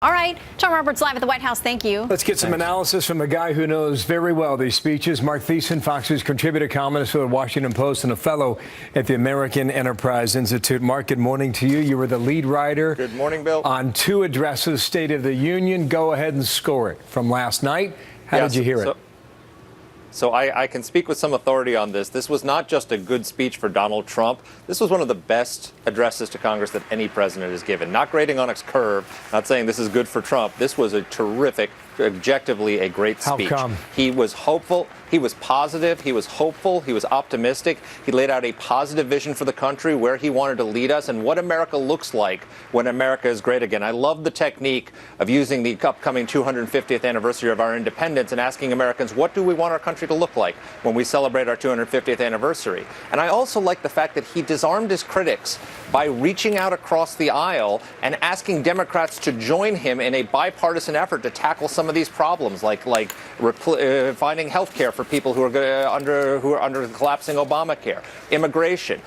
All right, John Roberts live at the White House. Thank you. Let's get some analysis from a guy who knows very well these speeches. Marc Thiessen, Fox News contributor, columnist for the Washington Post, and a fellow at the American Enterprise Institute. Marc, good morning to you. You were the lead writer. Good morning, Bill. On two addresses, State of the Union. Go ahead and score it from last night. How did you hear it? So I can speak with some authority on this. This was not just a good speech for Donald Trump. This was one of the best addresses to Congress that any president has given. Not grading on its curve, not saying this is good for Trump. This was a terrific, objectively a great speech. How come? He was hopeful. He was positive. He was hopeful. He was optimistic. He laid out a positive vision for the country, where he wanted to lead us, and what America looks like when America is great again. I love the technique of using the upcoming 250th anniversary of our independence and asking Americans, what do we want our country to look like when we celebrate our 250th anniversary? And I also like the fact that he disarmed his critics by reaching out across the aisle and asking Democrats to join him in a bipartisan effort to tackle some of these problems, like finding health care for people who are under collapsing Obamacare, immigration,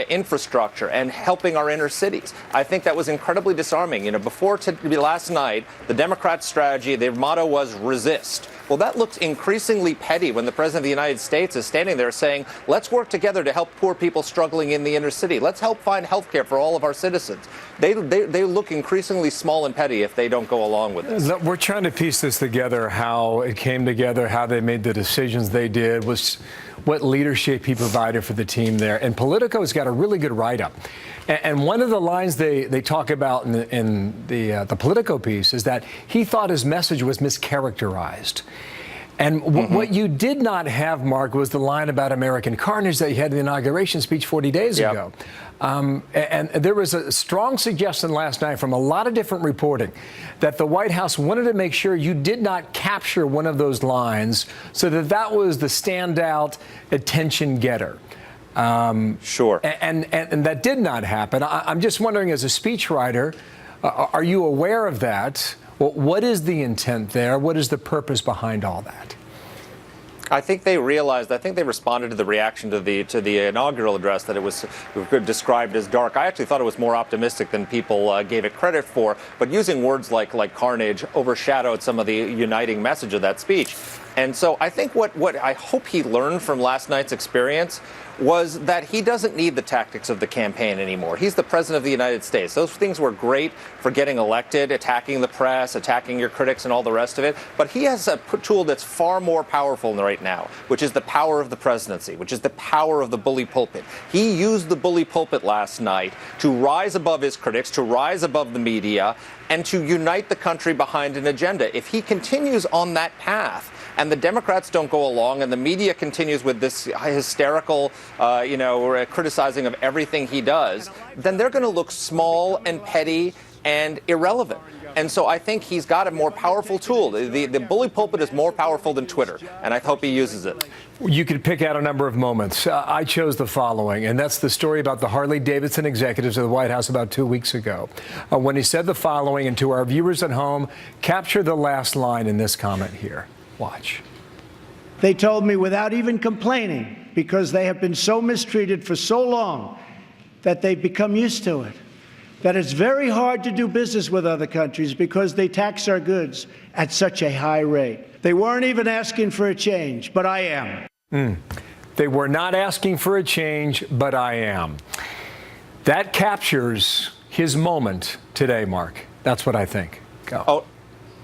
infrastructure, and helping our inner cities. I think that was incredibly disarming. You know, before last night, the Democrats' strategy, their motto was resist. Well, that looks increasingly petty when the President of the United States is standing there saying, let's work together to help poor people struggling in the inner city. Let's help find health care for all of our citizens. They look increasingly small and petty if they don't go along with this. We're trying to piece this together, how it came together, how they made the decisions they did, was what leadership he provided for the team there. And Politico's got a really good write-up. And one of the lines they talk about in the Politico piece is that he thought his message was mischaracterized. And what you did not have, Marc, was the line about American carnage that you had in the inauguration speech 40 days ago. And there was a strong suggestion last night from a lot of different reporting that the White House wanted to make sure you did not capture one of those lines, so that was the standout attention getter. Sure. And that did not happen. I'm just wondering, as a speechwriter, are you aware of that? Well, what is the intent there? What is the purpose behind all that? I think they realized, I think they responded to the reaction to the inaugural address that it was described as dark. I actually thought it was more optimistic than people gave it credit for, but using words like carnage overshadowed some of the uniting message of that speech. And so I think what I hope he learned from last night's experience was that he doesn't need the tactics of the campaign anymore. He's the president of the United States. Those things were great for getting elected, attacking the press, attacking your critics, and all the rest of it. But he has a tool that's far more powerful right now, which is the power of the presidency, which is the power of the bully pulpit. He used the bully pulpit last night to rise above his critics, to rise above the media, and to unite the country behind an agenda. If he continues on that path, and the Democrats don't go along, and the media continues with this hysterical, criticizing of everything he does, then they're going to look small and petty and irrelevant. And so I think he's got a more powerful tool. The bully pulpit is more powerful than Twitter, and I hope he uses it. You could pick out a number of moments. I chose the following, and that's the story about the Harley-Davidson executives of the White House about 2 weeks ago, when he said the following, and to our viewers at home, capture the last line in this comment here. Watch. They told me without even complaining, because they have been so mistreated for so long that they've become used to it, that it's very hard to do business with other countries because they tax our goods at such a high rate. They weren't even asking for a change, but I am. They were not asking for a change, but I am. That captures his moment today, Marc. That's what I think. Go.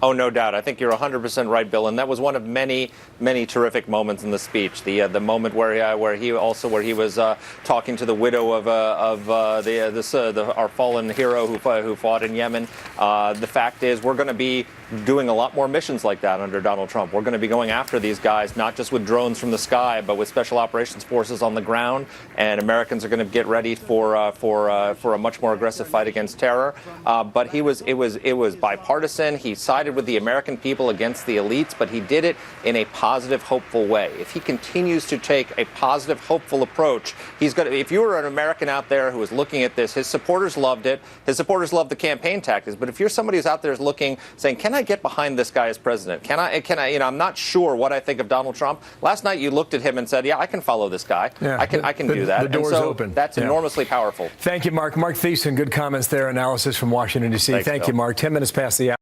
Oh, no doubt. I think you're 100% right, Bill. And that was one of many, many terrific moments in the speech. The moment where he was talking to the widow of our fallen hero who fought in Yemen. The fact is, we're going to be doing a lot more missions like that under Donald Trump. We're going to be going after these guys, not just with drones from the sky, but with special operations forces on the ground. And Americans are going to get ready for a much more aggressive fight against terror. But it was bipartisan. He sided with the American people against the elites, but he did it in a positive, hopeful way. If he continues to take a positive, hopeful approach, he's going to, if you were an American out there who was looking at this, his supporters loved it. His supporters loved the campaign tactics. But if you're somebody who's out there looking, saying, can I get behind this guy as president? Can I, I'm not sure what I think of Donald Trump. Last night you looked at him and said, yeah, I can follow this guy. Yeah, I can do that. The door's open. That's enormously powerful. Thank you, Marc. Marc Thiessen, good comments there, analysis from Washington, D.C. Thank you, Marc. 10 minutes past the hour.